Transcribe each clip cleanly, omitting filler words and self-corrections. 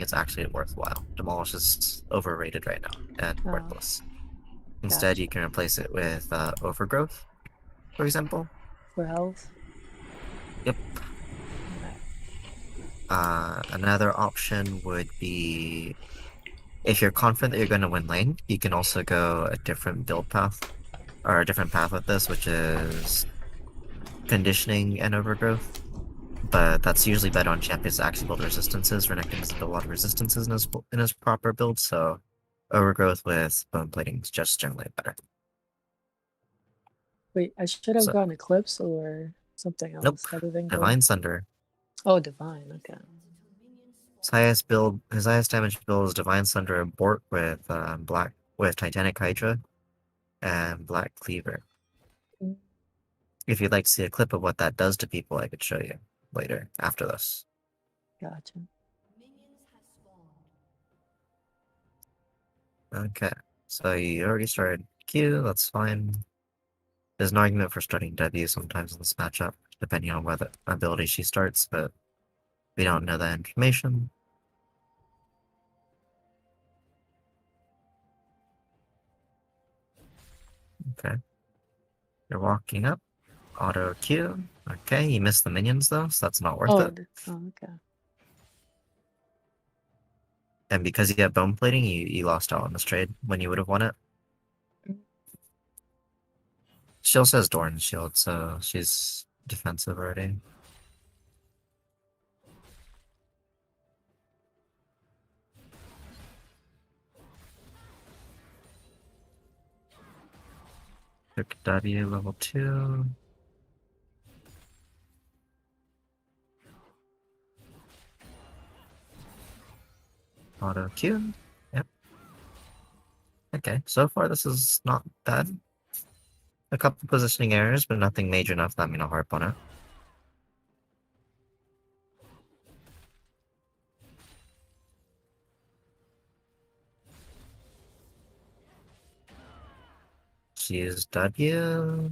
it's actually worthwhile. Demolish is overrated right now and Oh, worthless. Instead, gotcha. you can replace it with Overgrowth, for example. For health. Yep. Okay. Another option would be if you're confident that you're going to win lane, you can also go a different build path or a different path with this, which is conditioning and overgrowth. But that's usually better on champions that actually build resistances. Renekton doesn't build a lot of resistances in his proper build, so overgrowth with bone plating is just generally better. Wait, I should have So gone Eclipse or something nope, else other than gold. Divine Sunder. Oh, Divine. Okay. His highest damage build is Divine Sunder Abort with Titanic Hydra and Black Cleaver. Mm, If you'd like to see a clip of what that does to people, I could show you later after this. gotcha. Okay, so you already started Q, that's fine. There's an argument for starting W sometimes in this matchup, depending on what ability she starts, but we don't know that information. Okay. You're walking up. Auto Q. Okay, you missed the minions though, so that's not worth Oh, it. okay. And because you have bone plating, you lost out on this trade when you would have won it. Mm, She also has Doran Shield, so she's defensive already. Took W level 2. Auto Q. Yep. Okay, so far this is not bad. A couple positioning errors, but nothing major enough that I'm gonna harp on it. She is W.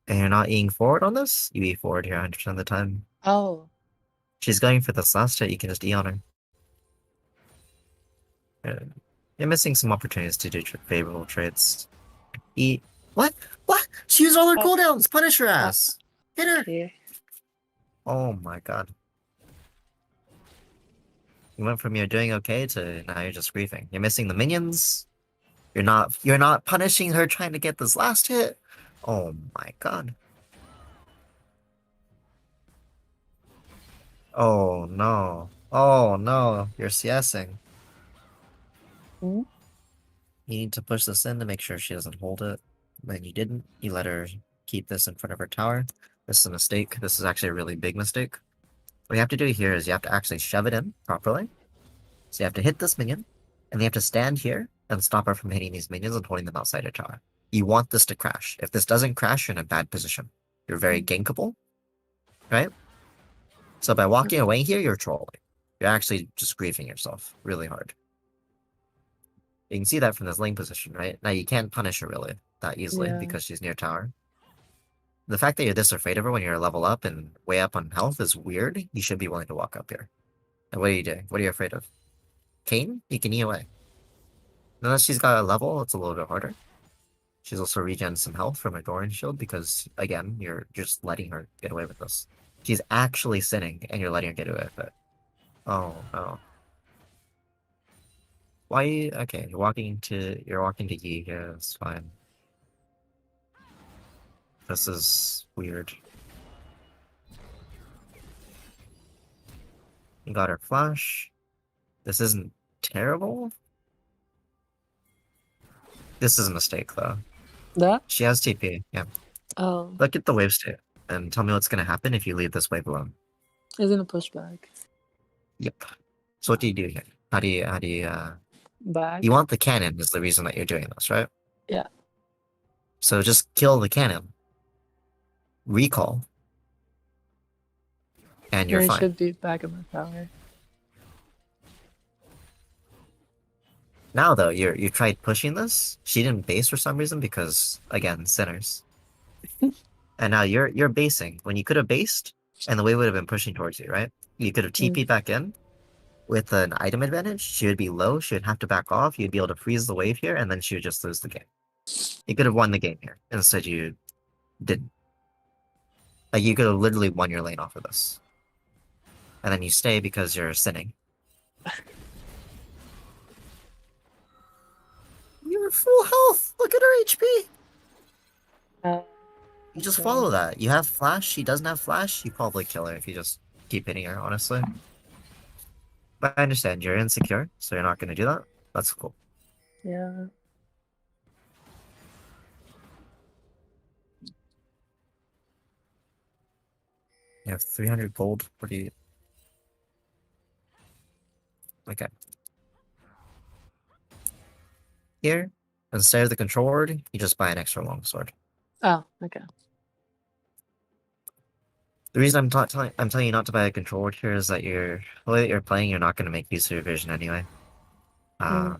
And you're not Eing forward on this? You E forward here 100% of the time. Oh, She's going for this last hit, you can just E on her. You're missing some opportunities to do favorable trades. E. What? What? She used all her oh, cooldowns! Punish her oh, ass! Hit her! okay. Oh my god. You went from you're doing okay to now you're just griefing. You're missing the minions. You're not punishing her trying to get this last hit. Oh my god. Oh no. Oh no. You're CSing. Mm, You need to push this in to make sure she doesn't hold it. Then you didn't. You let her keep this in front of her tower. This is a mistake. This is actually a really big mistake. What you have to do here is you have to actually shove it in properly. So you have to hit this minion, and you have to stand here and stop her from hitting these minions and holding them outside her tower. You want this to crash. If this doesn't crash, you're in a bad position. You're very mm, gankable, right? So by walking away here, you're trolling. You're actually just griefing yourself really hard. You can see that from this lane position, right? Now you can't punish her really that easily yeah. because she's near tower. The fact that you're this afraid of her when you're level up and way up on health is weird. You should be willing to walk up here. And what are you doing? What are you afraid of? Kayn? You can E away. Unless she's got a level, it's a little bit harder. She's also regen some health from her Doran shield because, again, you're just letting her get away with this. She's actually sinning, and you're letting her get away with it. Oh, no. Why? Okay, you're walking to Yi here, it's fine. This is weird. You got her flash. This isn't terrible. This is a mistake, though. That? She has TP, yeah. Oh, Look at the wave state, and tell me what's gonna happen if you leave this wave alone. is in a pushback. Yep. So what do you do here? How do you, you Back. want the cannon is the reason that you're doing this, right? Yeah. So just kill the cannon. Recall. And you're And it fine. should be back in my tower. Now though, you tried pushing this. She didn't base for some reason because again, sinners. And now you're basing when you could have based, and the wave would have been pushing towards you, right? You could have Mm. TP'd back in with an item advantage. She would be low. She would have to back off. You'd be able to freeze the wave here, and then she would just lose the game. You could have won the game here. Instead, you didn't. Like, you could have literally won your lane off of this. And then you stay because you're sinning. You're full health! Look at her HP! Uh, You just okay. follow that. You have flash, she doesn't have flash, you probably kill her if you just keep hitting her, honestly. But I understand, you're insecure, so you're not gonna do that. That's cool. Yeah. You have 300 gold. What do you... Okay. Here, instead of the control word, you just buy an extra longsword. Oh, okay. The reason I'm telling you not to buy a control word here is that the way that you're playing, you're not going to make use of your vision anyway. Mm.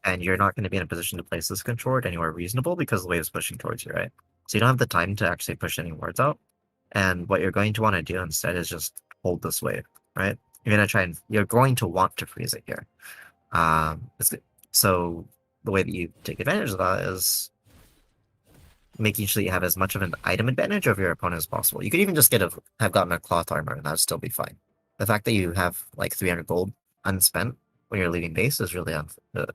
And you're not going to be in a position to place this control word anywhere reasonable because the wave is pushing towards you, right? So you don't have the time to actually push any wards out. And what you're going to want to do instead is just hold this wave, right? You're going to want to freeze it here. So the way that you take advantage of that is making sure that you have as much of an item advantage over your opponent as possible. You could even just have gotten a cloth armor and that would still be fine. The fact that you have like 300 gold unspent when you're leaving base is really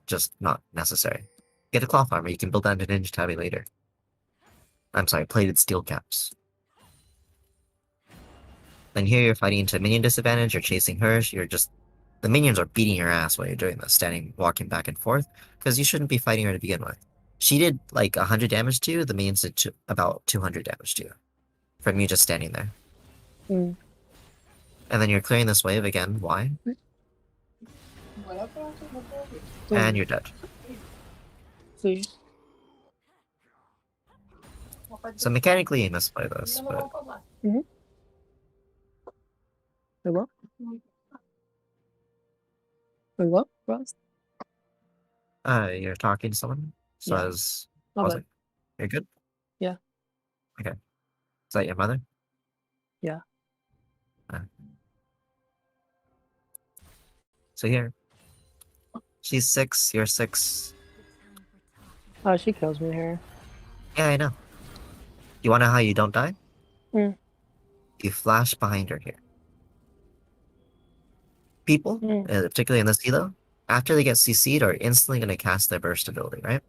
just not necessary. Get a cloth armor, you can build that into Ninja Tabby later. I'm sorry, plated steel caps. Then here you're fighting into minion disadvantage, you're chasing her, the minions are beating your ass while you're doing this, walking back and forth, because you shouldn't be fighting her to begin with. She did like 100 damage to you, the minions did about 200 damage to you. From you just standing there. Mm. And then you're clearing this wave again, why? And you're dead. See. So mechanically you misplay this, but... Mm-hmm. Wait, what? Wait, what, Ross? You're talking to someone? So Yeah. as... Not Was bad. it? You're good? Yeah. Okay. Is that your mother? Yeah. So here. She's 6, you're 6. Oh, she kills me here. Yeah, I know. You wanna know how you don't die? Mm. You flash behind her here. People, particularly in this elo, after they get CC'd are instantly going to cast their burst ability, right?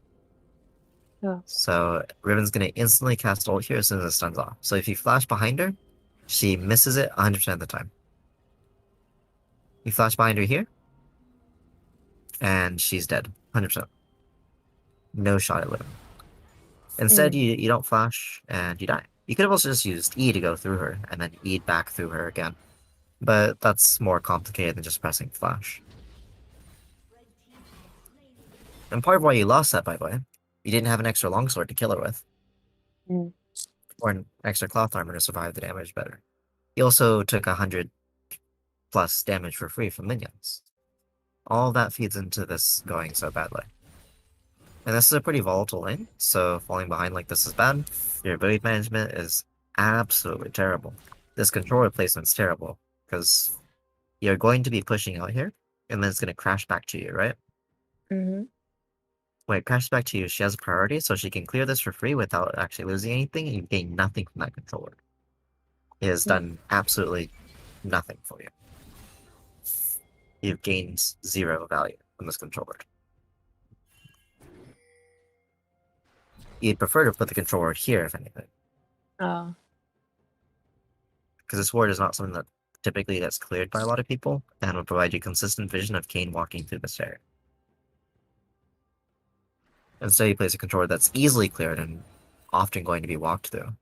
Yeah. So Riven's going to instantly cast ult here as soon as it stuns off. So if you flash behind her, she misses it 100% of the time. You flash behind her here, and she's dead. 100%. No shot at living. Instead, you don't flash, and you die. You could have also just used E to go through her, and then E back through her again. But that's more complicated than just pressing flash. And part of why you lost that, by the way, you didn't have an extra longsword to kill her with. Mm. Or an extra cloth armor to survive the damage better. He also took 100 plus damage for free from minions. All that feeds into this going so badly. And this is a pretty volatile lane, so falling behind like this is bad. Your ability management is absolutely terrible. This control replacement's terrible, because you're going to be pushing out here, and then it's going to crash back to you, right? Mm-hmm. When it crashes back to you, she has a priority, so she can clear this for free without actually losing anything, and you gain nothing from that controller. It has done absolutely nothing for you. You've gained 0 value from this controller. You'd prefer to put the controller here, if anything. Oh. Because this ward is not something that typically gets cleared by a lot of people, and will provide you consistent vision of Kayn walking through this area. Instead, you place a controller that's easily cleared and often going to be walked through.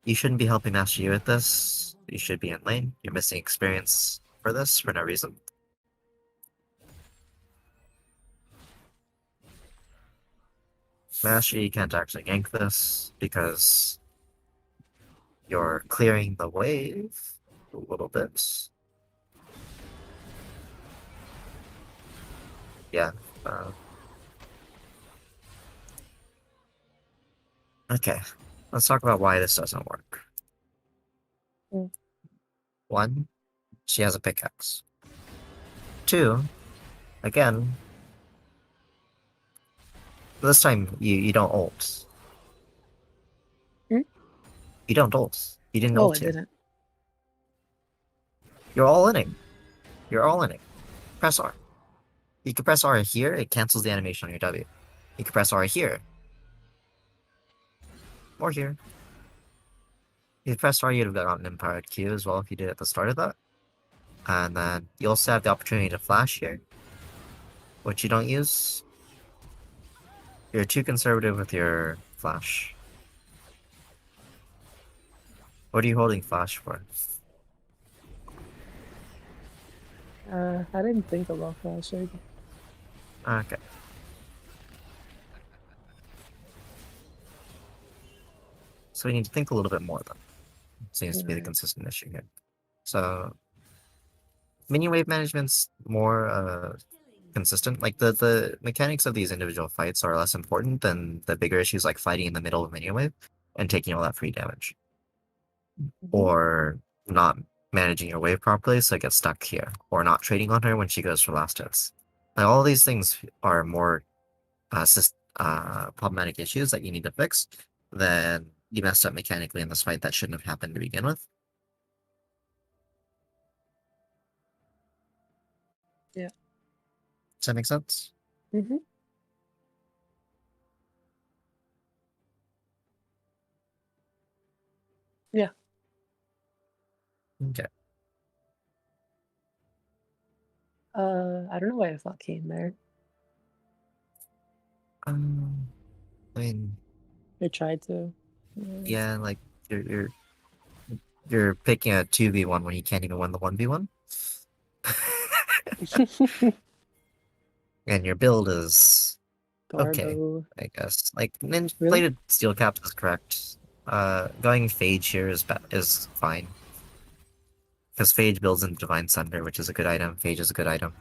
You shouldn't be helping Master Yi with this. You should be in lane. You're missing experience for this for no reason. Master Yi can't actually gank this because you're clearing the wave a little bit. Yeah. Okay. Let's talk about why this doesn't work. Mm. One, She has a pickaxe. 2, again, this time you don't ult. Hmm? You don't ult. You didn't Oh, I ult here. didn't. You're all inning. You're all inning. Press R. You can press R here, it cancels the animation on your W. You can press R here. Or here. If you press R, you'd have got an empowered Q as well if you did at the start of that. And then you also have the opportunity to flash here, which you don't use. You're too conservative with your flash. What are you holding flash for? I didn't think about flashing. Okay. So we need to think a little bit more then. Seems to be the Right. consistent issue here. So minion wave management's more consistent. Like the mechanics of these individual fights are less important than the bigger issues like fighting in the middle of minion wave and taking all that free damage. Mm-hmm. Or not managing your wave properly, so it gets stuck here. Or not trading on her when she goes for last hits. Like all these things are more problematic issues that you need to fix than you messed up mechanically in this fight that shouldn't have happened to begin with. Yeah. Does that make sense? Mm-hmm. Yeah. Okay. I don't know why I thought came there. Um, I mean, I tried to. Yeah. yeah, like you're you're picking a 2v1 when you can't even win the 1v1. And your build is okay, Garbo. I guess. Like ninja Really? plated steel caps is correct. Going Phage here is fine. Because Phage builds in Divine Sunder, which is a good item. Phage is a good item.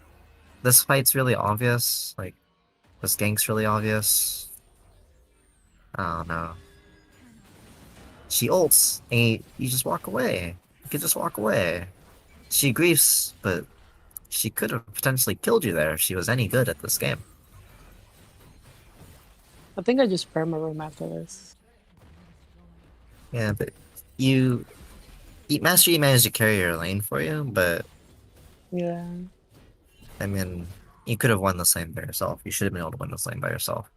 This fight's really obvious. Like, this gank's really obvious. Oh no. She ults, and you just walk away. You could just walk away. She griefs, but she could have potentially killed you there if she was any good at this game. I think I just perma room after this. Yeah, but you Master Yi managed to carry your lane for you, but Yeah. I mean, you could have won this lane by yourself. You should have been able to win this lane by yourself.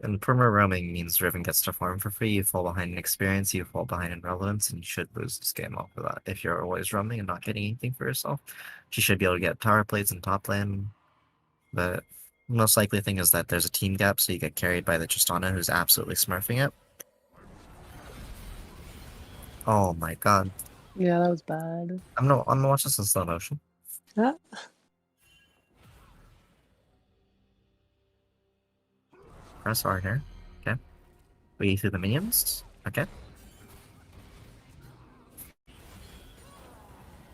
And perma roaming means Riven gets to farm for free, you fall behind in experience, you fall behind in relevance, and you should lose this game off of that. If you're always roaming and not getting anything for yourself, you should be able to get tower plates in top lane. The most likely thing is that there's a team gap, so you get carried by the Tristana, who's absolutely smurfing it. Oh my god. Yeah, that was bad. I'm gonna watch this in slow motion. Ah. Press R here. Okay. We through the minions. Okay.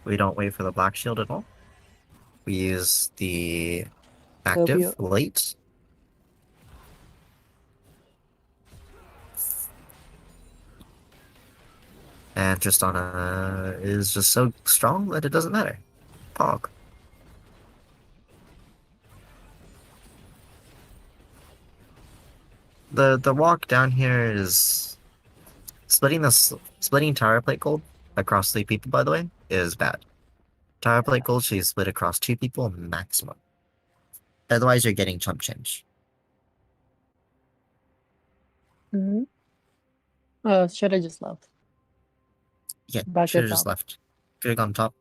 We don't wait for the black shield at all. We use the active W. late. And Tristana is just so strong that it doesn't matter. Pog. The walk down here is splitting tower plate gold across 3 people, by the way, is bad. Tower plate gold should be split across 2 people maximum. Otherwise you're getting chump change. Mm-hmm. Should I just left? Yeah, Back should to have just top. left. Could have gone top.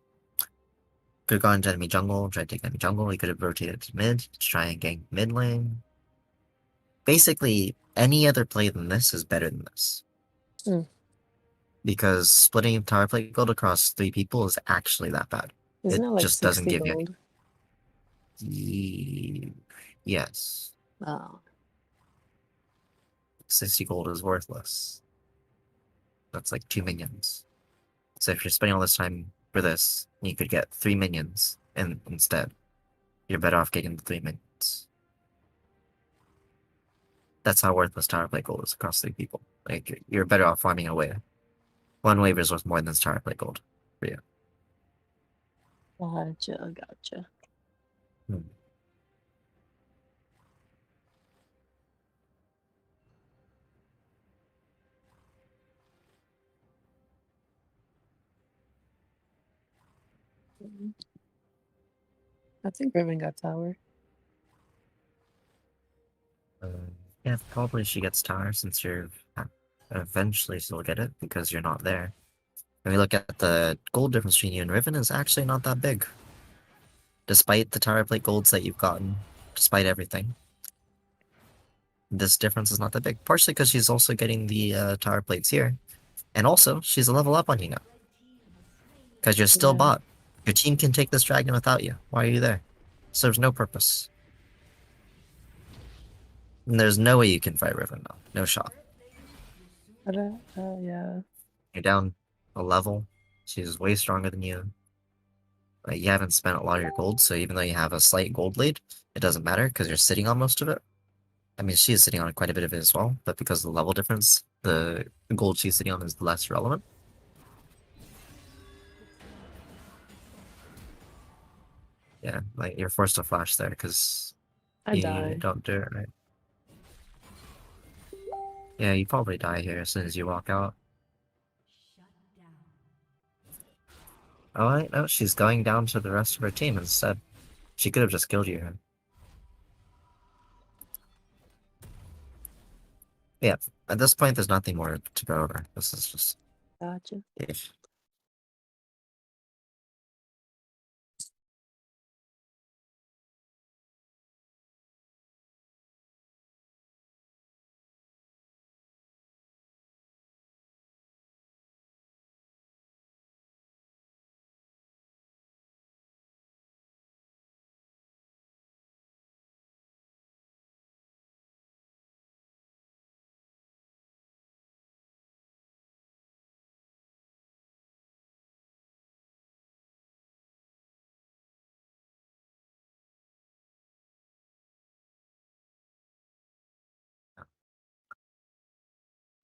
Could have gone to enemy jungle, tried to take enemy jungle. He could have rotated to mid to try and gank mid lane. Basically, any other play than this is better than this. Mm. Because splitting tower plate gold across 3 people is actually that bad. Isn't It it like just doesn't 60 give you gold? any. Yes. Oh. 60 gold is worthless. That's like 2 minions. So if you're spending all this time for this, you could get 3 minions instead. You're better off getting the 3 minions. That's how worthless tower plate gold is across 3 people. Like, you're better off farming a wave. One wave is worth more than Star Plate Gold for you. Gotcha. Hmm. Mhm. I think Riven got tower. Uh, yeah, probably she gets tower since you're eventually she'll get it because you're not there. When we look at the gold difference between you and Riven is actually not that big. Despite the tower plate golds that you've gotten, despite everything. This difference is not that big. Partially because she's also getting the tower plates here. And also, she's a level up on you now. Because you're still Yeah. bot. Your team can take this dragon without you. Why are you there? Serves no purpose. And there's no way you can fight Riven now. No shot. Yeah. You're down a level. She's way stronger than you. You haven't spent a lot of your gold, so even though you have a slight gold lead, it doesn't matter because you're sitting on most of it. I mean, she is sitting on quite a bit of it as well, but because of the level difference, the gold she's sitting on is less relevant. Yeah, like you're forced to flash there because I you died. don't do it right. Yeah, you probably die here as soon as you walk out. Oh, wait, no, she's going down to the rest of her team instead. She could have just killed you here. Yeah, at this point, there's nothing more to go over. This is just... Gotcha. Ish.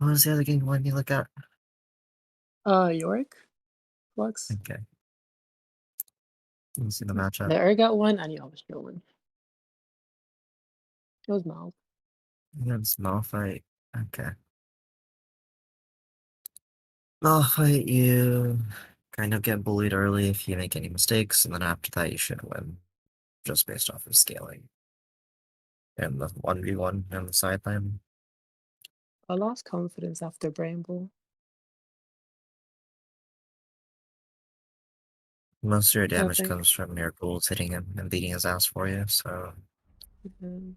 What was the other game you wanted me to look at? Yorick? Flux? Okay, let me see the The matchup. Ur got one, I knew I was going. It was mild. Against Malphite. Okay. Malphite, you kind of get bullied early if you make any mistakes, and then after that you should win, just based off of scaling. And the 1v1 on the sideline. I lost confidence after Brain Ball. Most of your I damage think. comes from your ghouls hitting him and beating his ass for you, so... Mhm.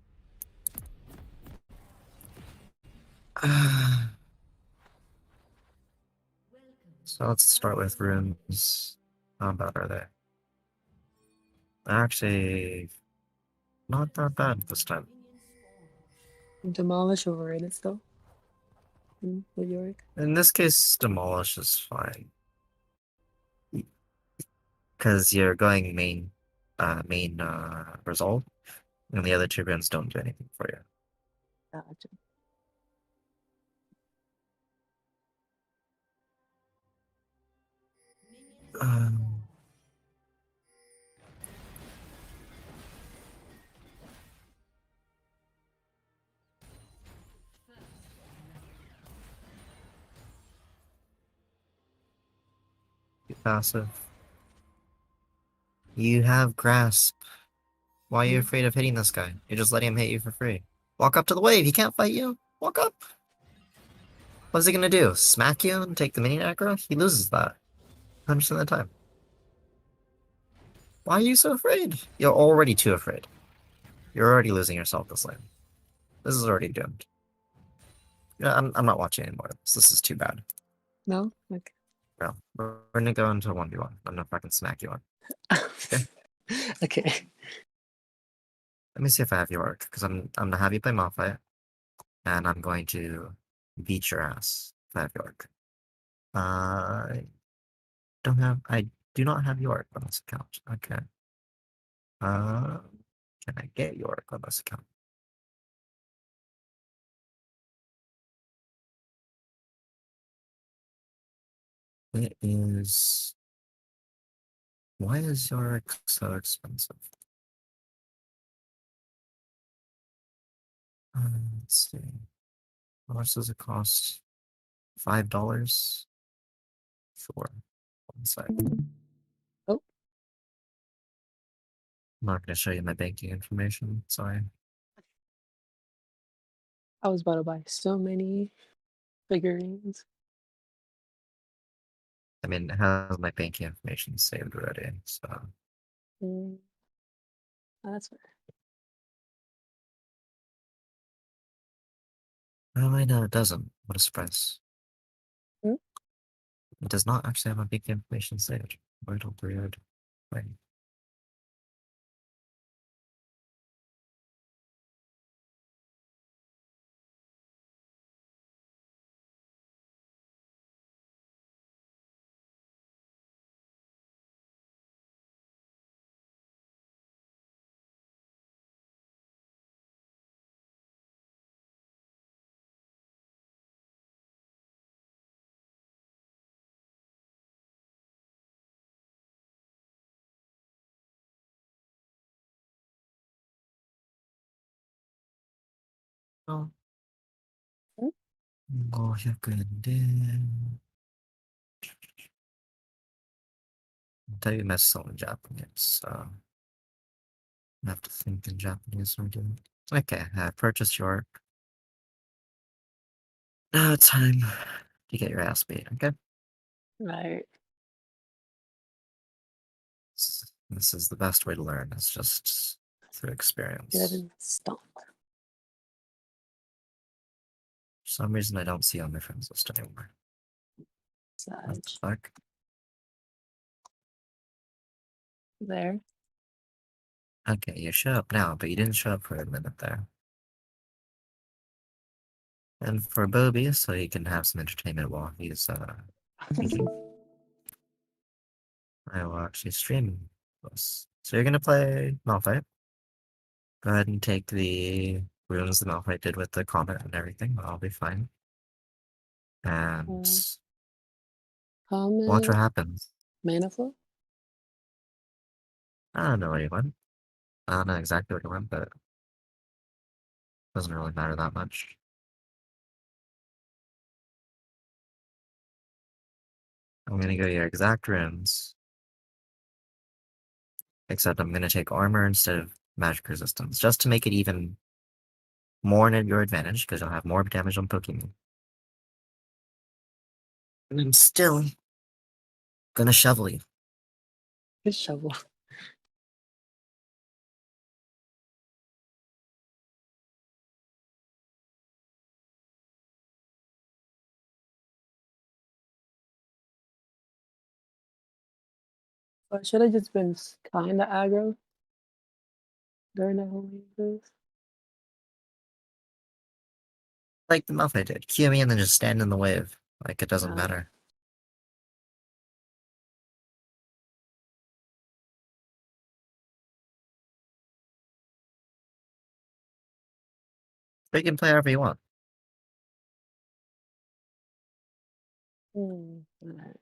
So let's start with runes. How bad are they? Actually, not that bad this time. Demolish overrated still. With Yorick. In this case, Demolish is fine. Because you're going main result, and the other two runes don't do anything for you. Gotcha. Um, passive. You have grasp. Why are you Mm. afraid of hitting this guy? You're just letting him hit you for free. Walk up to the wave. He can't fight you. Walk up. What's he gonna do? Smack you and take the mini aggro? He loses that 100% of the time. Why are you so afraid? You're already too afraid. You're already losing yourself this lane. This is already doomed. Yeah, I'm not watching anymore. This is too bad. No? Okay. Bro, we're gonna go into 1v1. I'm gonna fucking smack you on. Okay? Okay. Let me see if I have your work, because I'm gonna have you play Malphite, and I'm going to beat your ass if I have your work. I I do not have York on this account. Okay. Uh, can I get York on this account? It is. Why is York so expensive? Let's see. How much does it cost? $5? Sure. One sec. Oh, I'm not going to show you my banking information. Sorry. I was about to buy so many figurines. I mean, it has my banking information saved already, so. Mm, that's fair. Oh, I know it doesn't. What a surprise. Mm, It does not actually have my banking information saved. Vital period. Wait. Oh, mm. 500円で。Tell you messed some in Japanese, so I have to think in Japanese when I do it. Okay, I purchased your. Now it's time to get your ass beat, okay? Right. This is the best way to learn, it's just through Good experience. and stomp. For some reason, I don't see on my friends list anymore. What the Sage. fuck? There. Okay, you show up now, but you didn't show up for a minute there. And for Bobby, so he can have some entertainment while he's thinking. I will actually stream this. So you're gonna play Malphite. Go ahead and take the runes the Malphite did with the comet and everything. I'll be fine. And Uh, watch what comment, happens. mana flow. I don't know where he went. I don't know exactly where he went, but it doesn't really matter that much. I'm gonna go your exact runes, except I'm gonna take armor instead of magic resistance, just to make it even more in your advantage, because you'll have more damage on Pokemon. And I'm still gonna shovel you. His shovel. I should have just been kind of aggro during that whole phase. Like the Malphite did. Q me and then just stand in the wave. Like it doesn't Uh, matter. But you can play however you want. alright.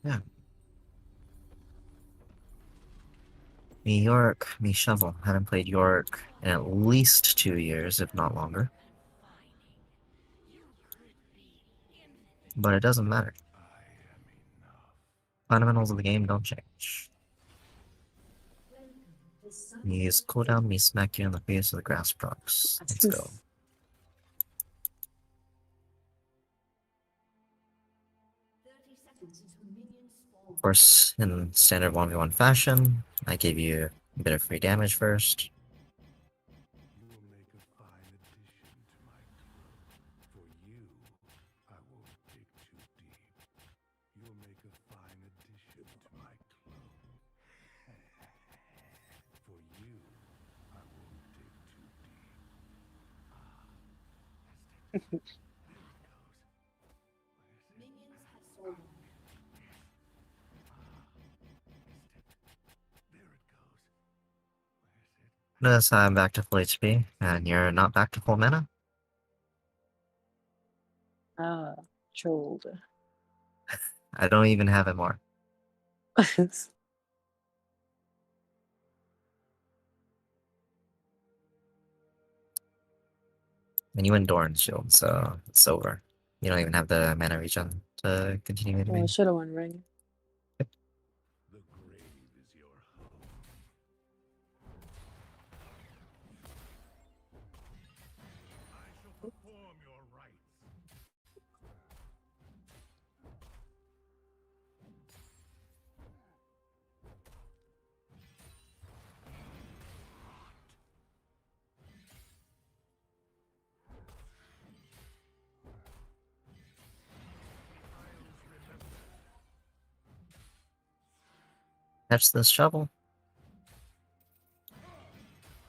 Yeah. Me York, me Shovel. Haven't played York in at least 2 years, if not longer. but it doesn't matter. Fundamentals of the game don't change. You use cooldown, me smack you in the face with the grass procs. Let's go. Of course, in standard 1v1 fashion, I give you a bit of free damage first. Notice I'm back to full HP, and you're not back to full mana. Ah, trolled. I don't even have it more. And you win Doran's Shield, so it's over. You don't even have the mana regen to continue hitting Well, I me. should have won ring. Catch this shovel.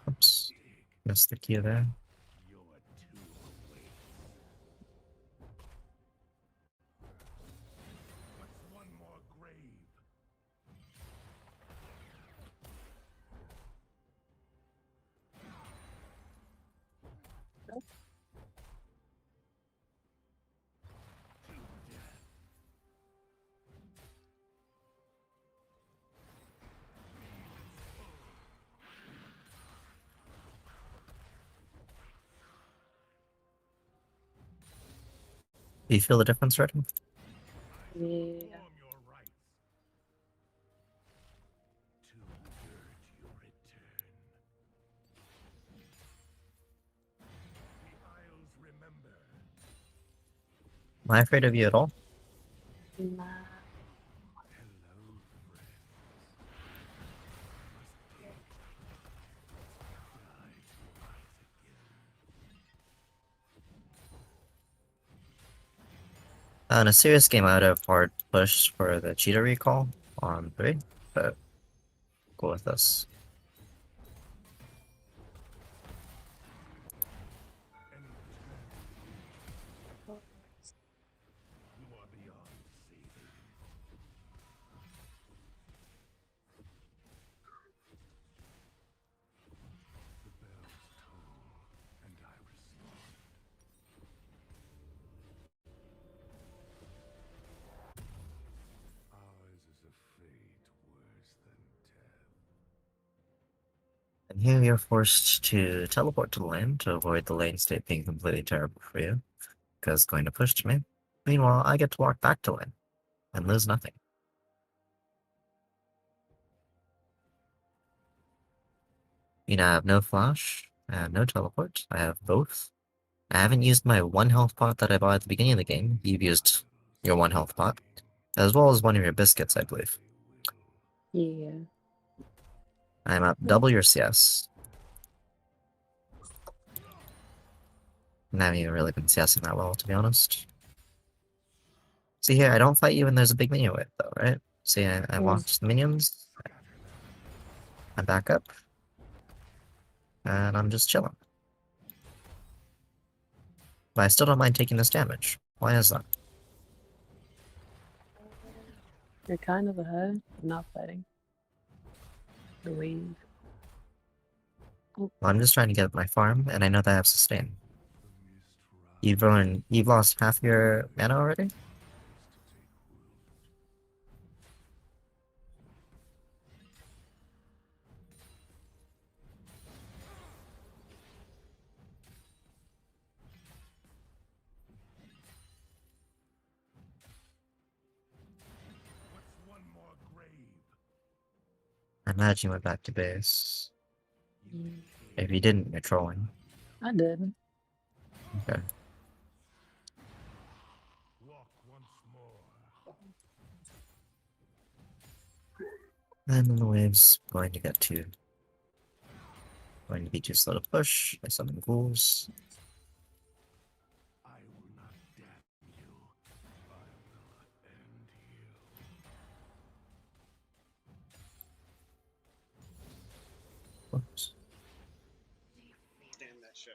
Oops. Missed the Q there. Do you feel the difference, Redding? Yeah. Am I afraid of you at all? Nah. In a serious game, I would have hard pushed for the cheetah recall on 3, but cool with this. And here you're forced to teleport to the lane to avoid the lane state being completely terrible for you, because it's going to push to me. Meanwhile, I get to walk back to lane and lose nothing. You know, I have no flash, I have no teleport, I have both. I haven't used my 1 health pot that I bought at the beginning of the game. You've used your 1 health pot, as well as one of your biscuits, I believe. Yeah. I'm up double your CS. And I haven't even really been CSing that well, to be honest. See here, I don't fight you when there's a big minion wave, though, right? See, I watch the minions, I back up, and I'm just chilling. But I still don't mind taking this damage. Why is that? You're kind of ahead. I'm not fighting. The wave. Well, I'm just trying to get my farm, and I know that I have sustain. You've lost half your mana already? I imagine you went back to base. Mm, If you didn't, you're trolling. I did. Okay. And the wave's going to get too. Going to be too slow to push. I summon ghouls. Whoops. Stand that show.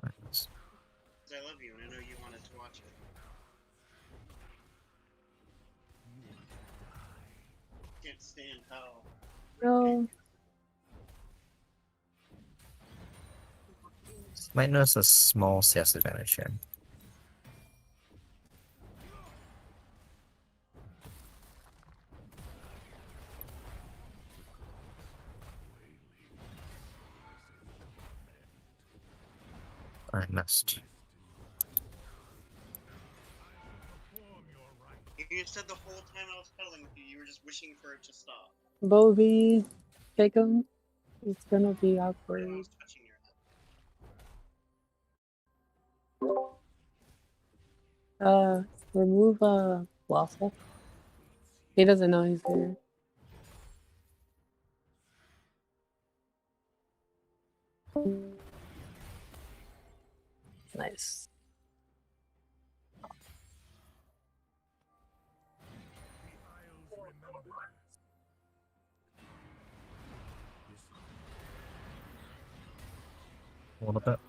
Alright, let's- 'Cause I love you and I know you wanted to watch it. Can't stand how No. Might notice a small CS advantage here. I missed. you said the whole time I was cuddling with you, you were just wishing for it to stop. Bovie, take him. It's gonna be When I awkward. was touching your head. Remove Waffle. He doesn't know he's there. Nice. A little bit.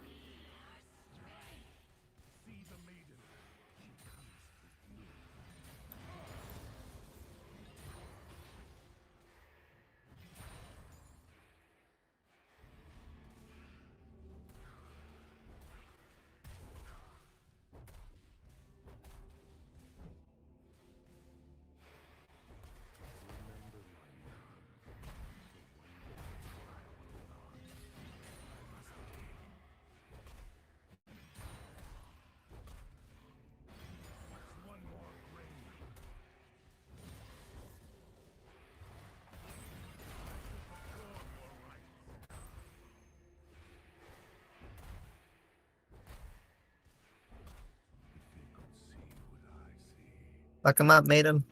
Fuck him up, made him.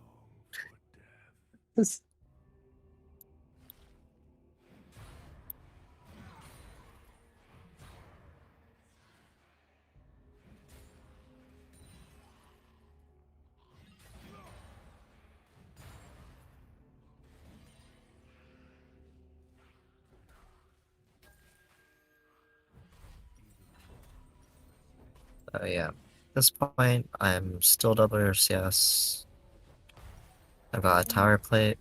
Yeah. At this point, I'm still double CS. I've got a tower plate.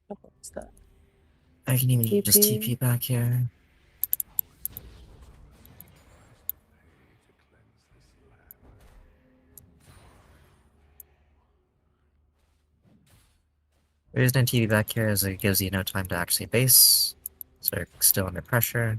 What's that? I can even just TP. TP back here. The reason I TP back here is it gives you no time to actually base. So you're still under pressure.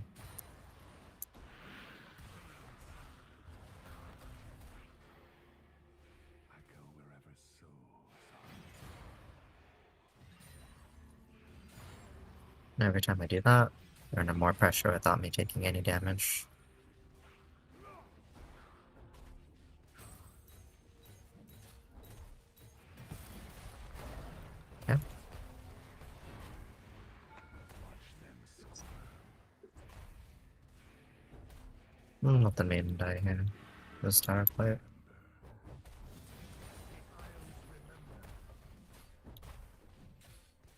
And every time I do that, they're under more pressure without me taking any damage. Yeah. Let the maiden die here. This tower plate.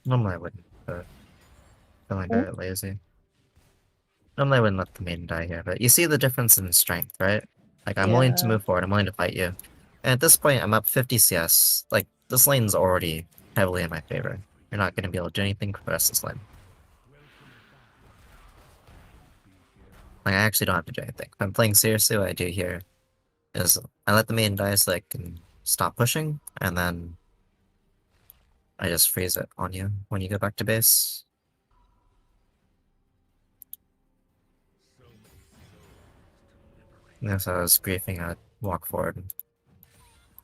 Normally I wouldn't, but feeling very lazy. Normally I wouldn't let the maiden die here, but you see the difference in strength, right? Like, I'm willing to Yeah. move forward, I'm willing to fight you. And at this point, I'm up 50 CS. Like, this lane's already heavily in my favor. You're not going to be able to do anything for the rest of this lane. Like, I actually don't have to do anything. If I'm playing seriously, what I do here is I let the maiden die so I can stop pushing, and then I just freeze it on you when you go back to base. Yeah, so I was griefing at walk forward.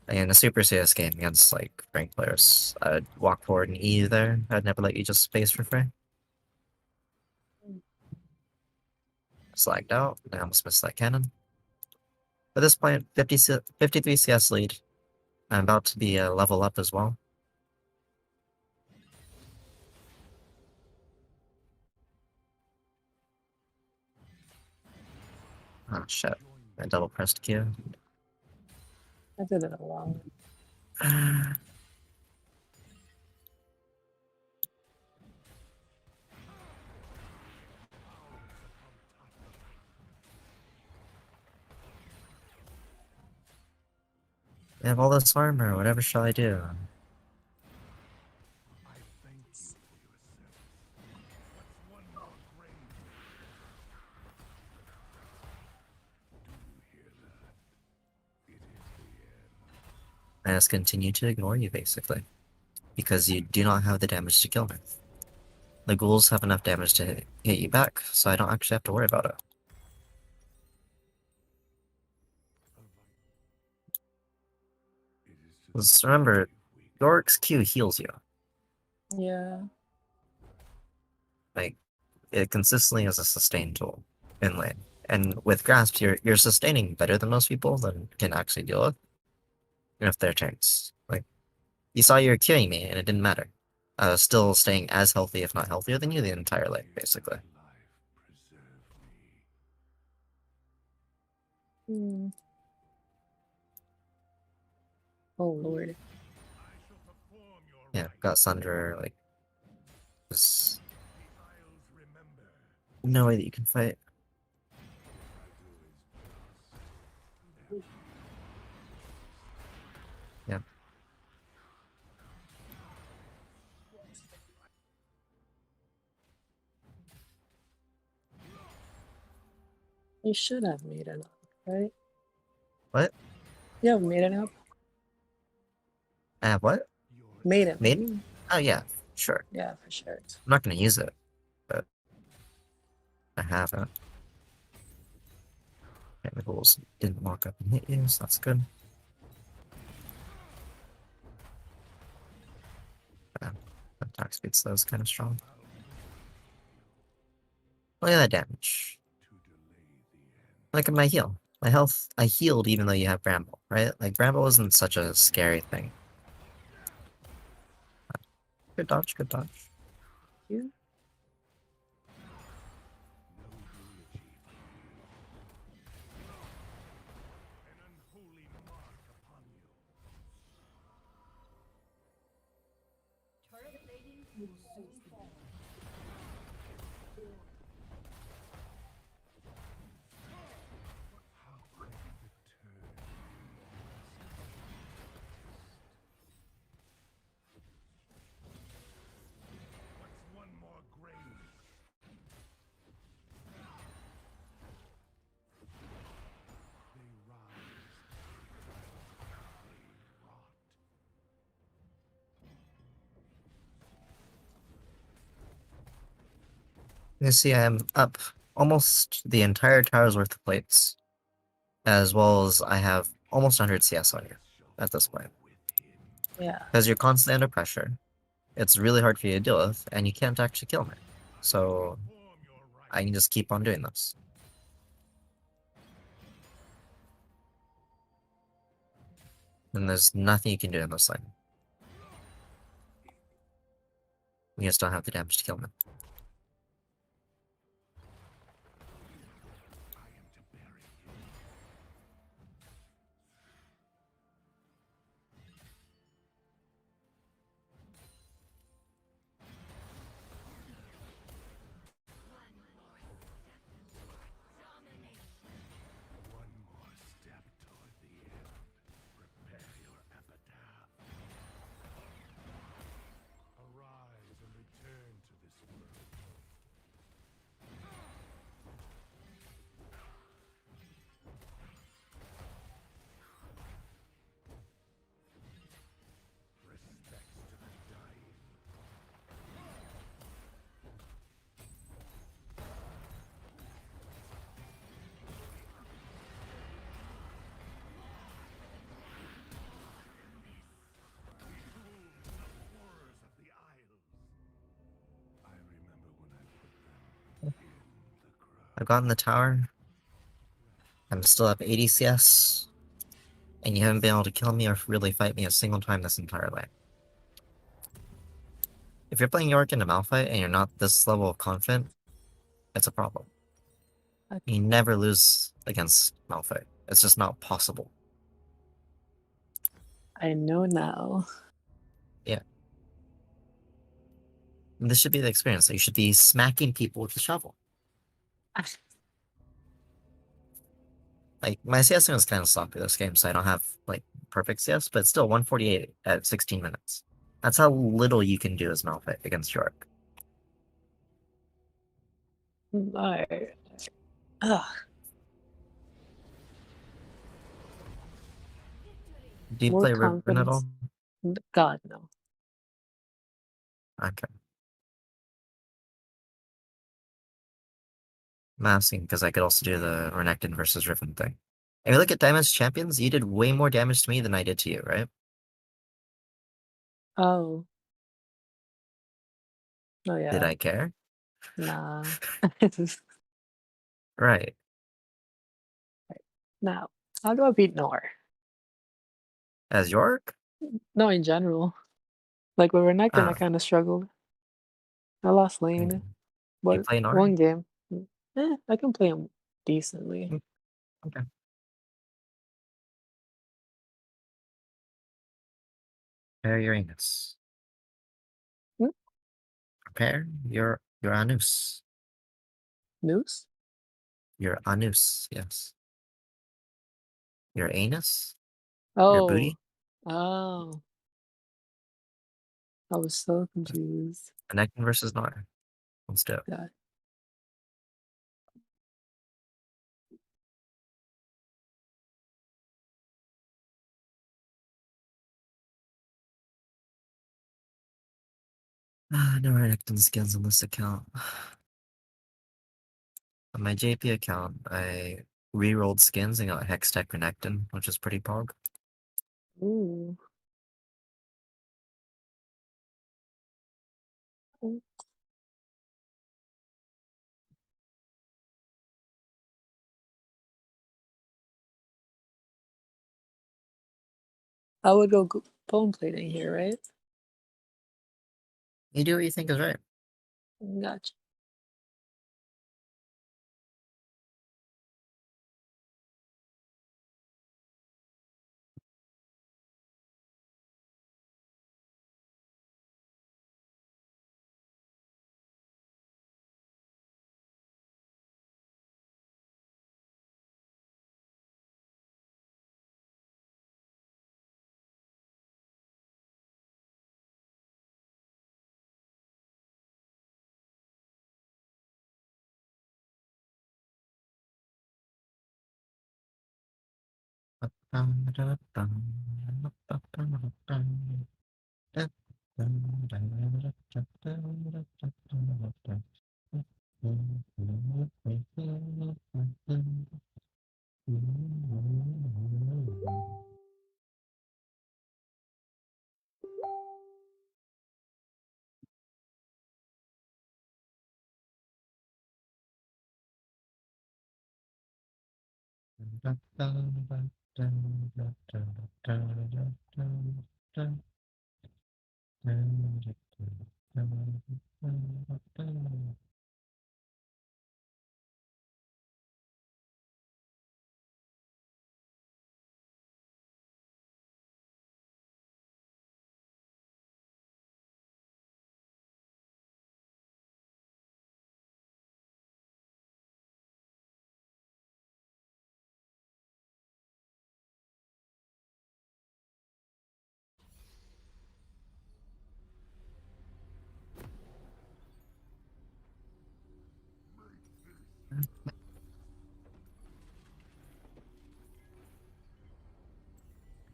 In a Super CS game against like ranked players, I'd walk forward and E there. I'd never let you just space for free. Slagged out. I almost missed that cannon. At this point, 53 CS lead. I'm about to be a level up as well. Oh shit. I double pressed Q. I did it a lot. I have all this armor, whatever shall I do? I just continue to ignore you, basically. Because you do not have the damage to kill me. The ghouls have enough damage to hit you back, so I don't actually have to worry about it. Just remember, York's Q heals you. Yeah. Like, it consistently is a sustain tool in lane. And with Grasp, you're sustaining better than most people than can actually deal with. Even if their turns. Like, you saw you were killing me, and it didn't matter. I was still staying as healthy, if not healthier than you, the entire lane, basically. Hmm. Oh lord. Yeah, got Sunder, like, there's no way that you can fight. Yeah. You should have made it up, right? What? You haven't made it up? What? Made it. Maiden? Oh yeah, sure. Yeah, for sure. I'm not gonna use it, but I haven't. Okay, the ghouls didn't walk up and hit you, so that's good. Attack speed slow is kind of strong. Look at that damage. Look at my heal. My health, I healed even though you have Bramble, right? Like, Bramble isn't such a scary thing. Good dodge, good dodge. You? You see, I'm up almost the entire tower's worth of plates, as well as I have almost 100 CS on you at this point. Yeah. Because you're constantly under pressure, it's really hard for you to deal with, and you can't actually kill me. So, I can just keep on doing this. And there's nothing you can do in this lane. You just don't have the damage to kill me. I've gotten the tower. I'm still up 80 CS. And you haven't been able to kill me or really fight me a single time this entire way. If you're playing York in a Malphite and you're not this level of confident, it's a problem. You never lose against Malphite. It's just not possible. I know now. Yeah. And this should be the experience. You should be smacking people with the shovel. Like, my CS was kind of sloppy this game, so I don't have, like, perfect CS, but still 148 at 16 minutes. That's how little you can do as Malphite against York. Alright. Ugh. Do you More play Riven at all? confidence. God, no. Okay. I'm asking because I could also do the Renekton versus Riven thing. If you look at Diamond's champions, you did way more damage to me than I did to you, right? Oh. Oh, Did yeah. I care? Nah. Right. Now, how do I beat Nor? As York? No, in general. Like with Renekton, I Ah, kind of struggled. I lost lane, you but play Nor? one game. I can play him decently. Okay. Prepare your Anus. Hmm? Prepare your Anus. News? Your Anus, yes. Your anus? Your Oh. booty? Oh. I was so confused. Renekton versus Nor. Let's do it. God. No Renekton skins on this account. On my JP account, I re-rolled skins and got Hextech Renekton, which is pretty pog. Ooh. I would go bone plating here, right? You do what you think is right. Gotcha.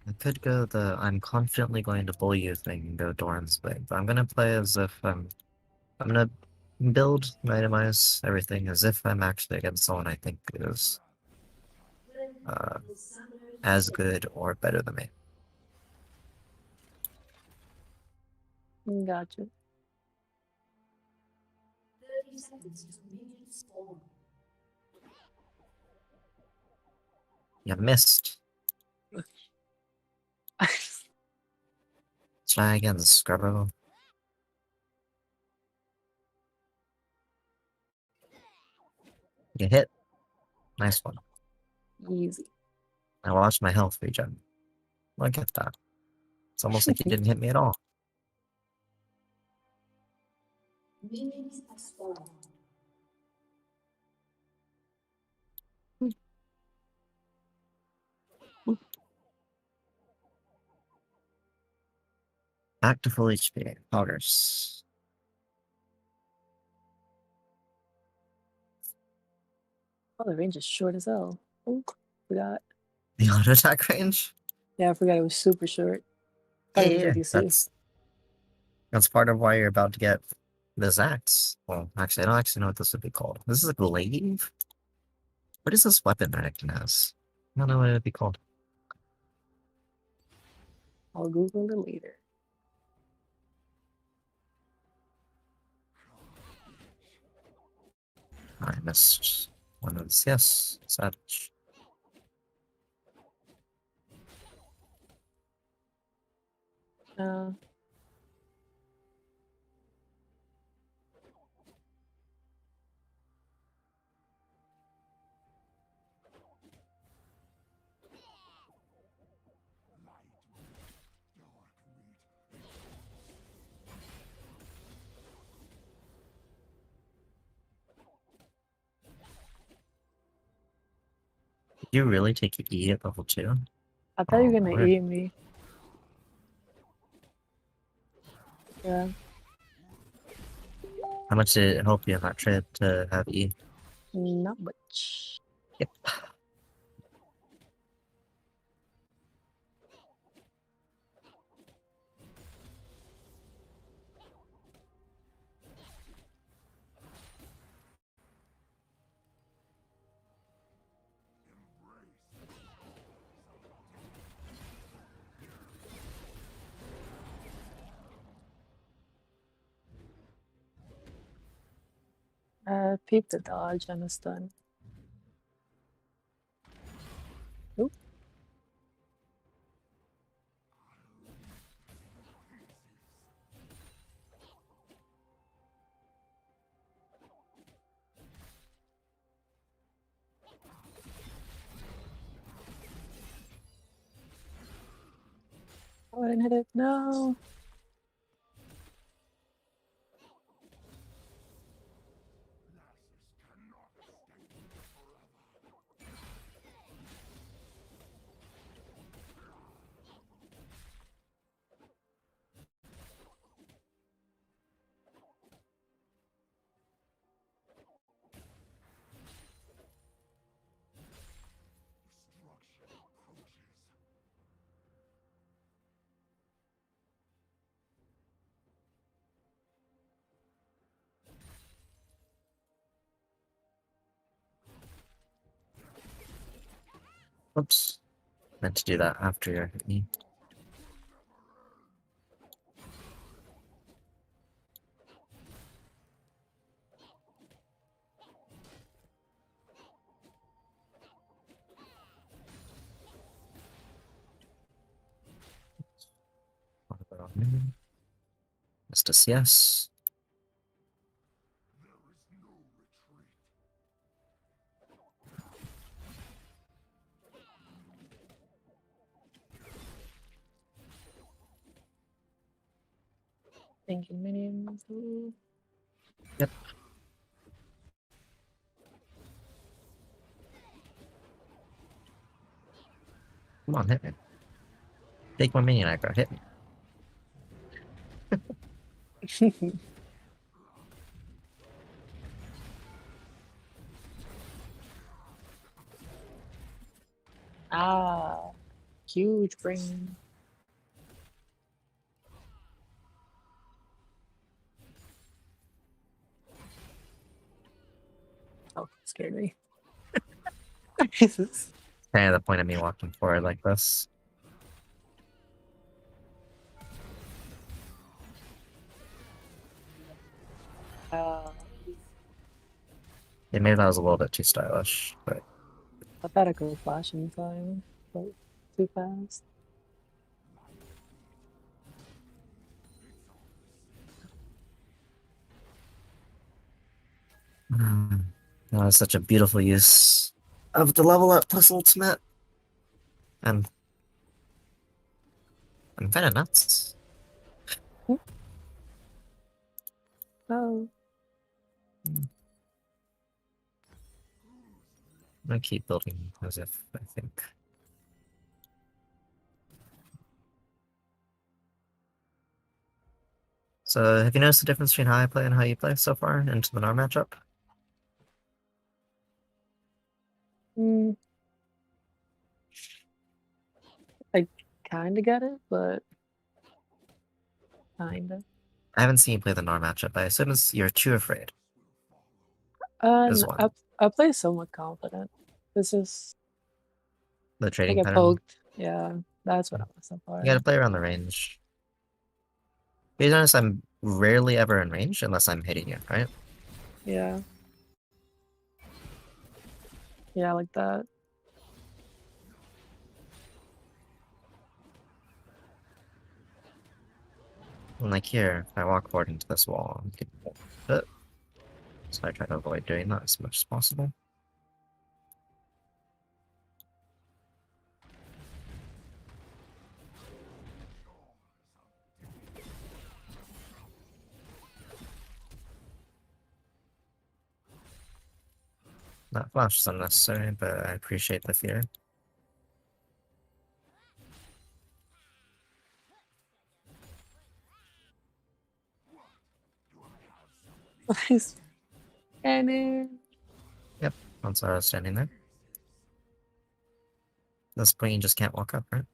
I could go the I'm confidently going to bully you thing and go Doran's way, but I'm gonna play as if I'm gonna build and itemize everything as if I'm actually against someone I think is uh, as good or better than me. Gotcha. You missed. Try again, Scrubbo. You hit. Nice one. Easy. I watched my health regen. Look at that. It's almost like you didn't hit me at all. Back to full HP. Poggers. Oh, the range is short as hell. Oh, forgot. The auto attack range? Yeah, I forgot it was super short. Thought it was Yeah, ADC. that's part of why you're about to get the Zax. Well, actually, I don't actually know what this would be called. This is a glaive? What is this weapon Renekton has? I don't know what it would be called. I'll Google it later. I missed one of these. Yes, Savage. Uh, Did you really take E at level 2? I thought you were Oh, gonna weird. eat me. Yeah. How much did it help you in that trade to have E? Not much. Yep. Peep the dodge and a stun. Oop. Oh, I didn't hit it. No. Oops. Meant to do that after your E. Missed a CS. Thinking minions. Ooh. Yep. Come on, hit me. Take my minion aggro, hit me. Ah, huge brain. Oh, scared me. Jesus. Kind of the point of me walking forward like this. Uh, Yeah, maybe that was a little bit too stylish, but I thought I could flash in time, but too fast. That was such a beautiful use of the level up plus ultimate. And I'm kind of nuts. Oh, I'm gonna keep building as if, I think. So, have you noticed the difference between how I play and how you play so far into the NAR matchup? mm, I kind of get it, but kind of. I haven't seen you play the NAR matchup, but I assume you're too afraid, is I one. I play somewhat confident. This is The I trading get pattern. poked. Yeah, that's what I was so You gotta far. play around the range. To be honest, I'm rarely ever in range unless I'm hitting you, right? Yeah, yeah, like that. And like here, if I walk forward into this wall, I'm getting hit. So I try to avoid doing that as much as possible. That flash is unnecessary, but I appreciate the fear. Nice. And Yep, once I was standing there. This point, you just can't walk up, right?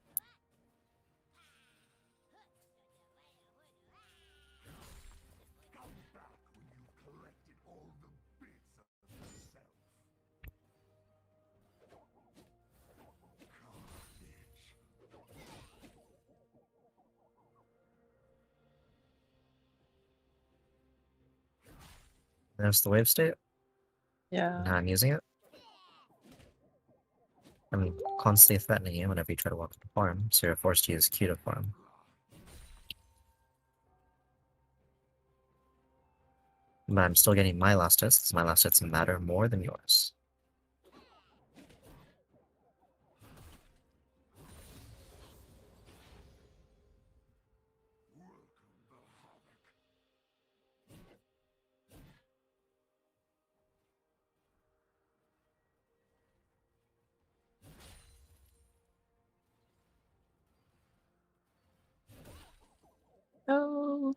There's the wave state, and yeah, now I'm using it. I'm constantly threatening you whenever you try to walk up the farm, so you're forced to use Q to farm. But I'm still getting my last hits, because my last hits matter more than yours. no.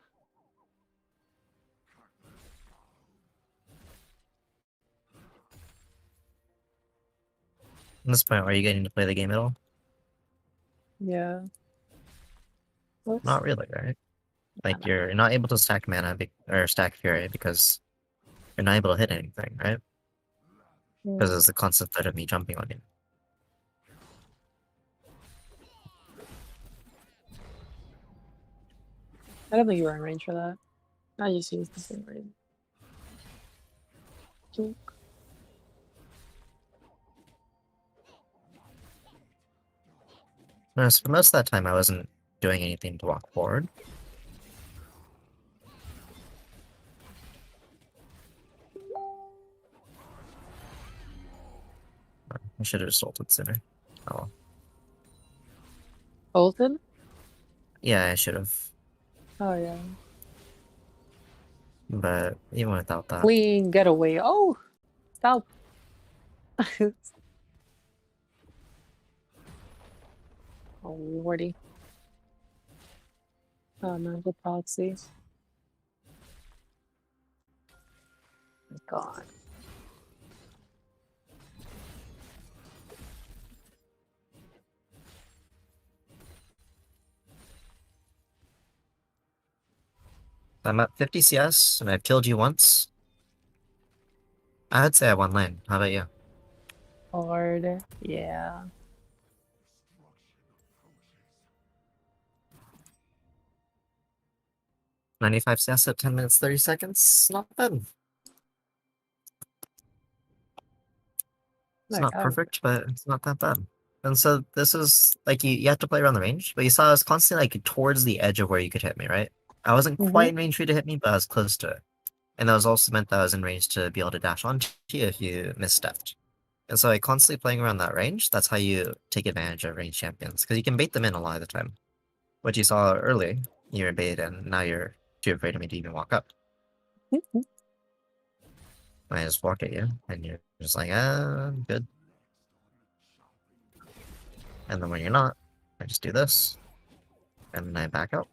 At this point, are you getting to play the game at all? Yeah. Whoops. Not really, right? I Like, know. you're not able to stack mana, or stack Fury, because you're not able to hit anything, right? Because Mm, there's the constant threat of me jumping on you. I don't think you were in range for that. I just used the same reason. Joke. Notice, for most of that time, I wasn't doing anything to walk forward. I should have just ulted sooner. Oh, well. Bolton? Yeah, I should have. Oh yeah. But even without that, Clean getaway. Oh, stop. Oh, lordy. Oh no, the proxy. God. I'm at 50 CS, and I've killed you once. I'd say I won lane. How about you? Hard. Yeah. 95 CS at 10 minutes 30 seconds? Not bad. It's Like, not oh, perfect, but it's not that bad. And so this is like you have to play around the range, but you saw I was constantly like towards the edge of where you could hit me, right? I wasn't quite in range for you to hit me, but I was close to it. And that was also meant that I was in range to be able to dash onto you if you misstepped. And so I constantly playing around that range, that's how you take advantage of range champions, because you can bait them in a lot of the time. What you saw early, you were baited and now you're too afraid of me to even walk up. I just walk at you, and you're just like, I'm good. And then when you're not, I just do this, and then I back out.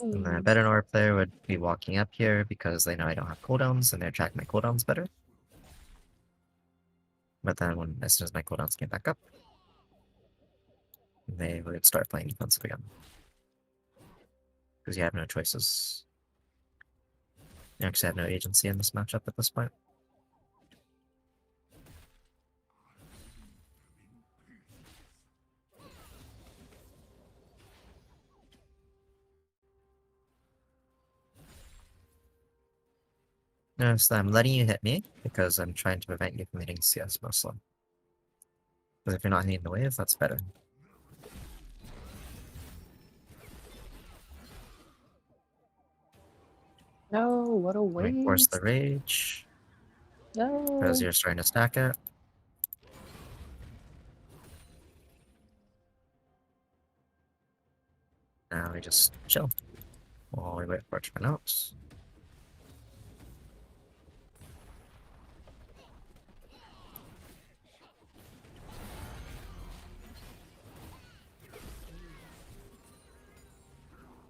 And then a better Nora player would be walking up here because they know I don't have cooldowns, and they're tracking my cooldowns better. But then as soon as my cooldowns get back up, they would start playing defensive again. Because you have no choices. You actually have no agency in this matchup at this point. Notice that I'm letting you hit me because I'm trying to prevent you from hitting CS mostly. Because if you're not hitting the wave, that's better. no, what a Let me force waste. the rage No. because you're starting to stack it. Now we just chill while we wait for it to run out.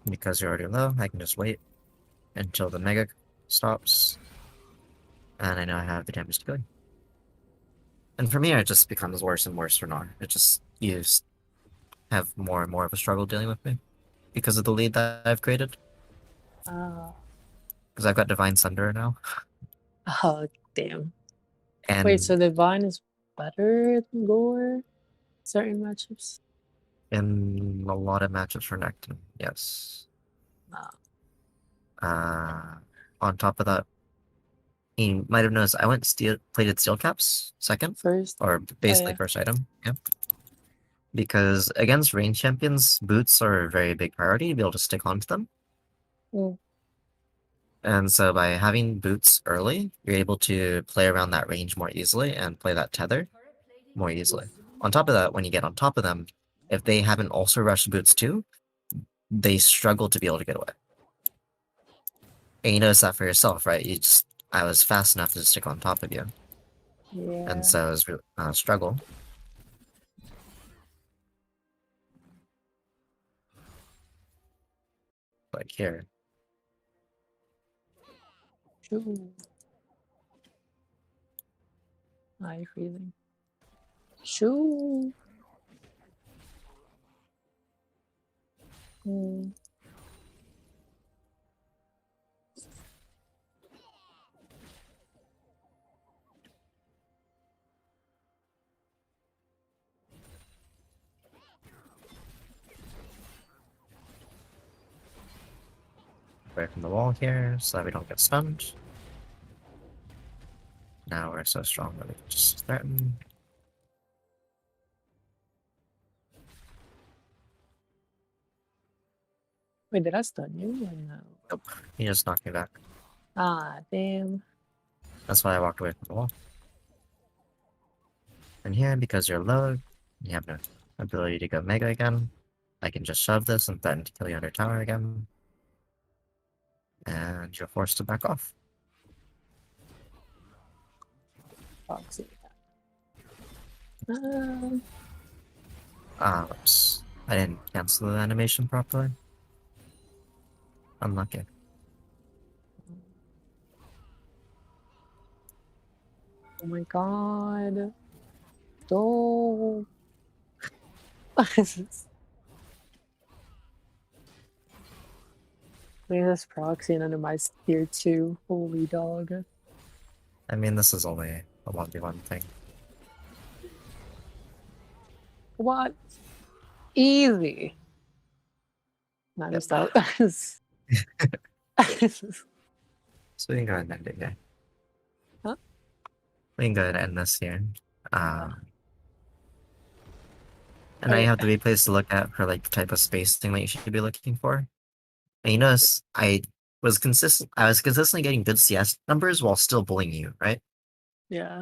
Because you're already low, I can just wait until the mega stops. And I know I have the damage to go. And for me, it just becomes worse and worse for Nor. It just, you just have more and more of a struggle dealing with me. Because of the lead that I've created. Because I've got Divine Sunder now. Oh, damn. And Wait, so Divine is better than Gore? Certain matchups? in a lot of matchups for Necton, yes. On top of that, you might have noticed I went plated steel caps second, First? or basically yeah. first item, yeah. Because against range champions, boots are a very big priority to be able to stick onto them. Mm. And so by having boots early, you're able to play around that range more easily and play that tether more easily. On top of that, when you get on top of them, if they haven't also rushed boots too, they struggle to be able to get away. And you notice that for yourself, right? I was fast enough to stick on top of you. Yeah. And so it was struggle. Like here. Shoo. Ah, you're freezing. Shoo. Mm. Away from the wall here so that we don't get stunned. Now we're so strong that we can just threaten. Wait, did I stun you or no? Nope. He just knocked me back. Ah, damn. That's why I walked away from the wall. And here, because you're low, you have no ability to go mega again. I can just shove this and threaten to kill you under tower again. And you're forced to back off. Foxy. Oops. I didn't cancel the animation properly. Unlucky. Oh my god. Don't. Look at this proxy under my tier 2. Holy dog. I mean, this is only a 1v1 thing. What? Easy. Not just that. So we can go ahead and end it here. Huh? We can go ahead and end this here. Uh, And now you okay. have the replays to look at for like the type of spacing that you should be looking for. And you notice I was consistently getting good CS numbers while still bullying you, right? Yeah.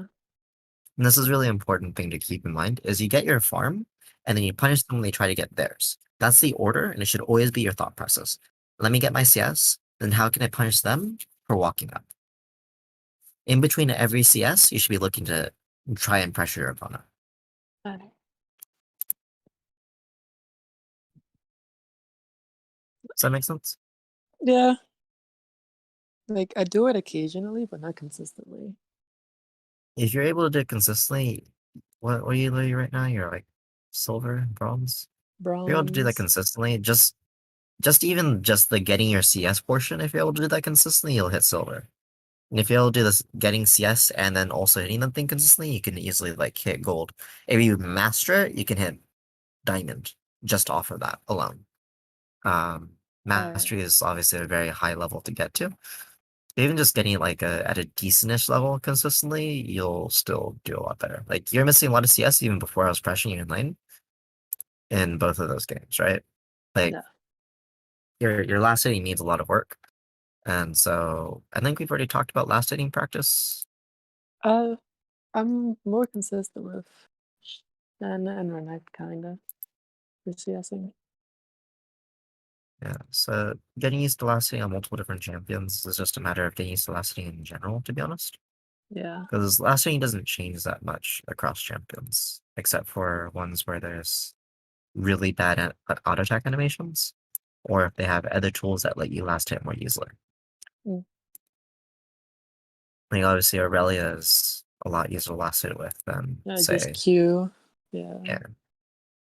And this is a really important thing to keep in mind is you get your farm and then you punish them when they try to get theirs. That's the order, and it should always be your thought process. Let me get my CS, then how can I punish them for walking up? In between every CS, you should be looking to try and pressure your opponent. Alright. Does that make sense? Yeah. Like I do it occasionally, but not consistently. If you're able to do it consistently, what are you right now? You're like silver, bronze? If you're able to do that Bronze. consistently, just the getting your CS portion, if you're able to do that consistently, you'll hit silver. And if you're able to do this getting CS and then also hitting the thing consistently, you can easily like hit gold. If you master it, you can hit diamond just off of that alone. Um, Alright. Mastery is obviously a very high level to get to. Even just getting like at a decentish level consistently, you'll still do a lot better. Like you're missing a lot of CS even before I was pressuring you in lane in both of those games, right? Like Yeah. your last hitting needs a lot of work. And so I think we've already talked about last hitting practice. Uh, I'm more consistent with Shen and Renekton kinda for CSing. Yeah, so getting used to last hitting on multiple different champions is just a matter of getting used to last hitting in general, to be honest. Yeah. Because last hitting doesn't change that much across champions, except for ones where there's really bad auto attack animations, or if they have other tools that let you last hit more easily. Mm. Like obviously Aurelia is a lot easier to last hit with than Yeah, just say, Q. Yeah. yeah,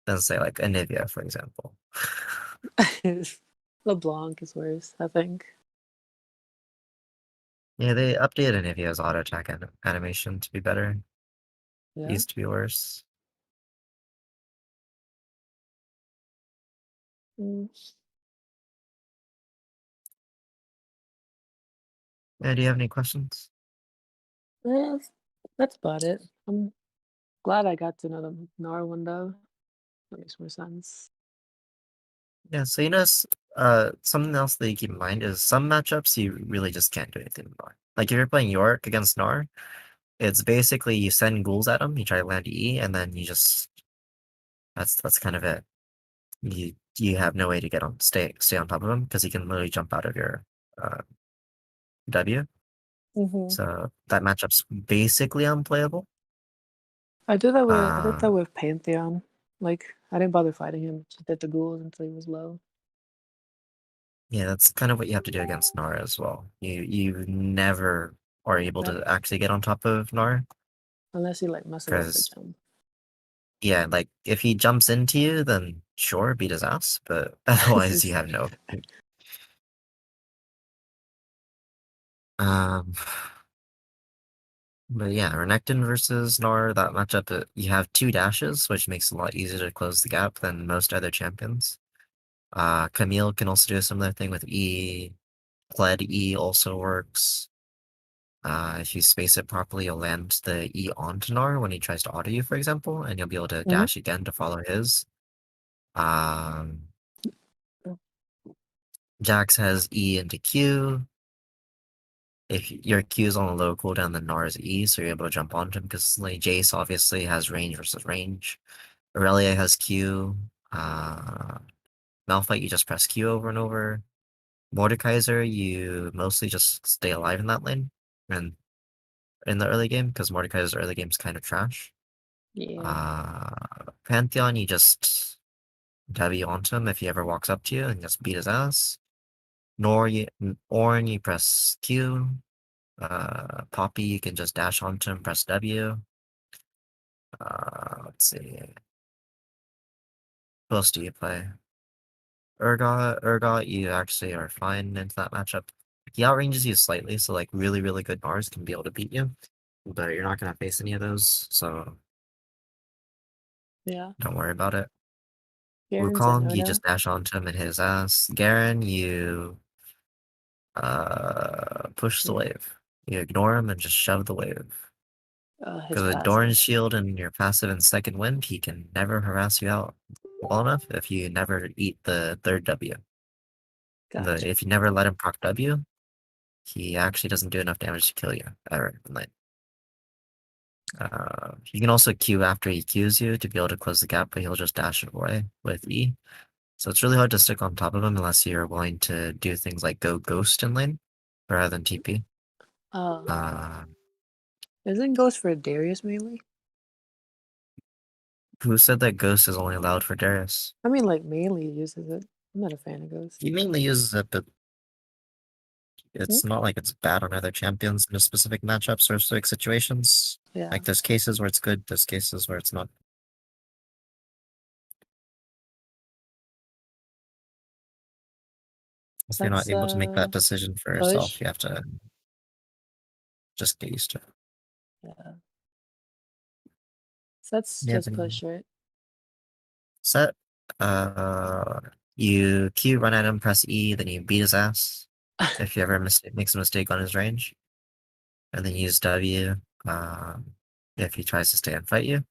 than say like Anivia, for example. LeBlanc is worse, I think. Yeah, they updated Anivia's auto attack animation to be better. It Yeah. used to be worse. Mm. Yeah, do you have any questions? Yeah, that's about it. I'm glad I got to know the Gnar one though. That makes more sense. Yeah, so you notice something else that you keep in mind is some matchups you really just can't do anything about. Like if you're playing York against Gnar, it's basically you send ghouls at him, you try to land E, and then you just that's kind of it. You have no way to stay on top of him because he can literally jump out of your uh, W. Hmm. So that matchup's basically unplayable. I did that Uh, with Pantheon. Like I didn't bother fighting him. Just did the ghouls until he was low. yeah, that's kind of what you have to do against Nara as well. You never are able That to actually get on top of Nara unless he like messes up the because jump. yeah, like if he jumps into you, then sure, beat his ass, but otherwise you have no. Um, but yeah, Renekton versus Nara, that matchup, you have two dashes, which makes it a lot easier to close the gap than most other champions. Camille can also do a similar thing with E. Pled E also works. If you space it properly, you'll land the E onto Nara when he tries to auto you, for example, and you'll be able to Hmm. dash again to follow his. Um, Jax has E into Q. If your Q is on a low cooldown, then Nara's E, so you're able to jump onto him consistently. Jace obviously has range versus range. Aurelia has Q. Uh, Malphite, you just press Q over and over. Mordekaiser, you mostly just stay alive in that lane and in the early game, because Mordekaiser's early game's kind of trash. Yeah. Uh, Pantheon, you just W onto him if he ever walks up to you and just beat his ass. Ornn, you press Q. Poppy, you can just dash onto him, press W. Let's see. Who else do you play? Urgot, you actually are fine into that matchup. He outranges you slightly, so like really, really good Nars can be able to beat you. But you're not gonna face any of those, so Yeah. don't worry about it. Garen's and Wukong, you Oda. just dash onto him and hit his ass. Garen, Push the wave. You ignore him and just shove the wave. His Because with passive. Doran's shield and your passive and second wind, he can never harass you out well enough if you never eat the third W. Gotcha. If you never let him proc W, he actually doesn't do enough damage to kill you ever in lane. You can also Q after he Qs you to be able to close the gap, but he'll just dash it away with E. So it's really hard to stick on top of him unless you're willing to do things like go ghost in lane rather than TP. Uh, Isn't Ghost for Darius mainly? who said that ghost is only allowed for Darius? I mean, like, mainly uses it. I'm not a fan of Ghost. He mainly uses it, but Hmm? it's not like it's bad on other champions in specific matchups or specific situations. Yeah. Like there's cases where it's good, there's cases where it's not. If you're not Let's able to make that decision for yourself, push. you have to just get used to it. Yeah. So let's You have just any push, right? set. You Q, run at him, press E, then you beat his ass. If you ever makes a mistake on his range. And then use W if he tries to stay and fight you.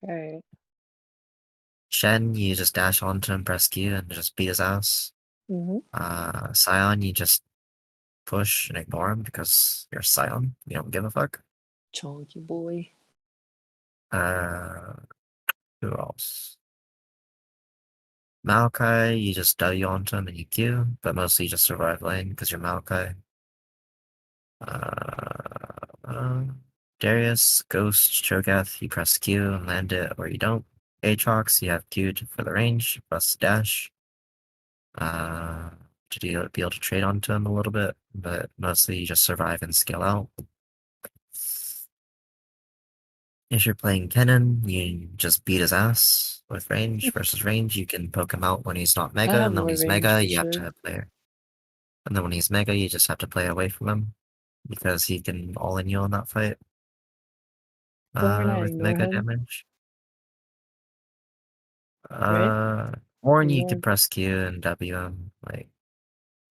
Alright. Shen, you just dash onto him, press Q, and just beat his ass. Sion, you just push and ignore him because you're Sion. You don't give a fuck. Chunky boy. Who else? Maokai, you just W onto him and you Q, but mostly you just survive lane because you're Maokai. Darius, Ghost, Cho'Gath, you press Q and land it, or you don't. Aatrox, you have Q for the range, plus dash. To be able to trade onto him a little bit, but mostly you just survive and scale out. If you're playing Kennen, you just beat his ass with range versus range. You can poke him out when he's not I mega, have and then when more he's range mega, for you have sure. to play. And then when he's mega, you just have to play away from him because he can all in you on that fight. Born, I With ignore mega him, damage. right? Warren, you Ignore can him. press Q and W him. Like,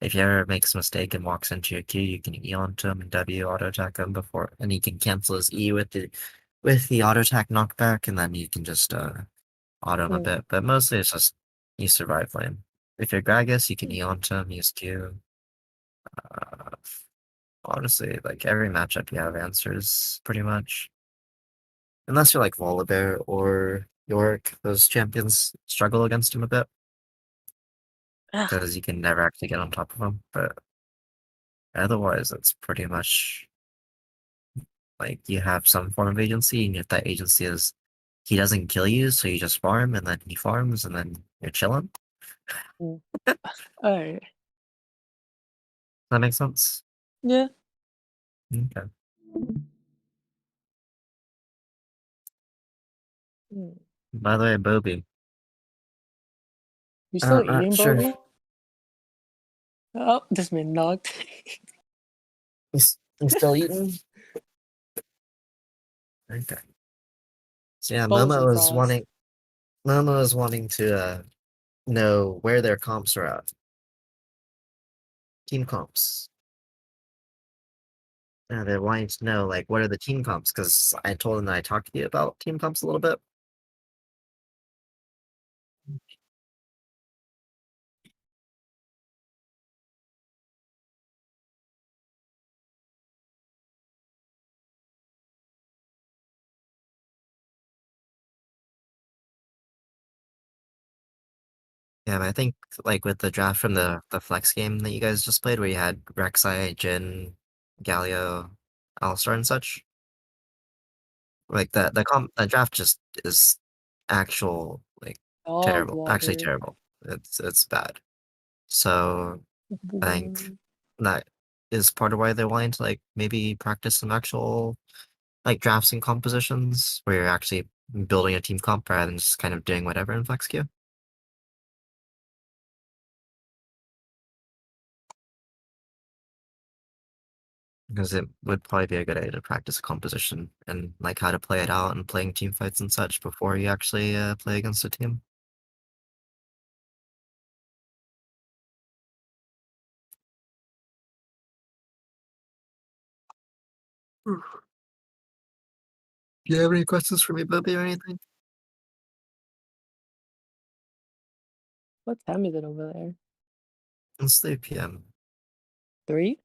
if he ever makes a mistake and walks into your Q, you can E onto him and W auto attack him before, and he can cancel his E with the auto attack knockback, and then you can just auto him a bit. But mostly it's just you survive lane. If you're Gragas, you can E onto him, use Q. Uh, Honestly, like every matchup you have answers pretty much. Unless you're like Volibear or Yorick, those champions struggle against him a bit Ah, because you can never actually get on top of him. But otherwise, it's pretty much like you have some form of agency, and if that agency is he doesn't kill you, so you just farm, and then he farms, and then you're chilling. alright. That makes sense. Yeah. Okay. Hmm. By the way, Bobby, You still not eating, sure. Bobby? Oh, this man knocked. You still eating? Okay. So yeah, Bubbles across. Momo is wanting to know where their comps are at. Team comps. They're wanting to know like what are the team comps, because I told them that I talked to you about team comps a little bit. Yeah, but I think like with the draft from the flex game that you guys just played, where you had Rek'Sai, Jhin, Galio, Alistar, and such. Like the draft just is actual like Dog terrible. Actually water. terrible. It's bad. So I think that is part of why they're wanting to like maybe practice some actual like drafts and compositions where you're actually building a team comp rather than just kind of doing whatever in flex queue. Because it would probably be a good idea to practice a composition and like how to play it out and playing team fights and such before you actually play against a team. Do you have any questions for me, Bubby, or anything? What time is it over there? It's 3 p.m. 3?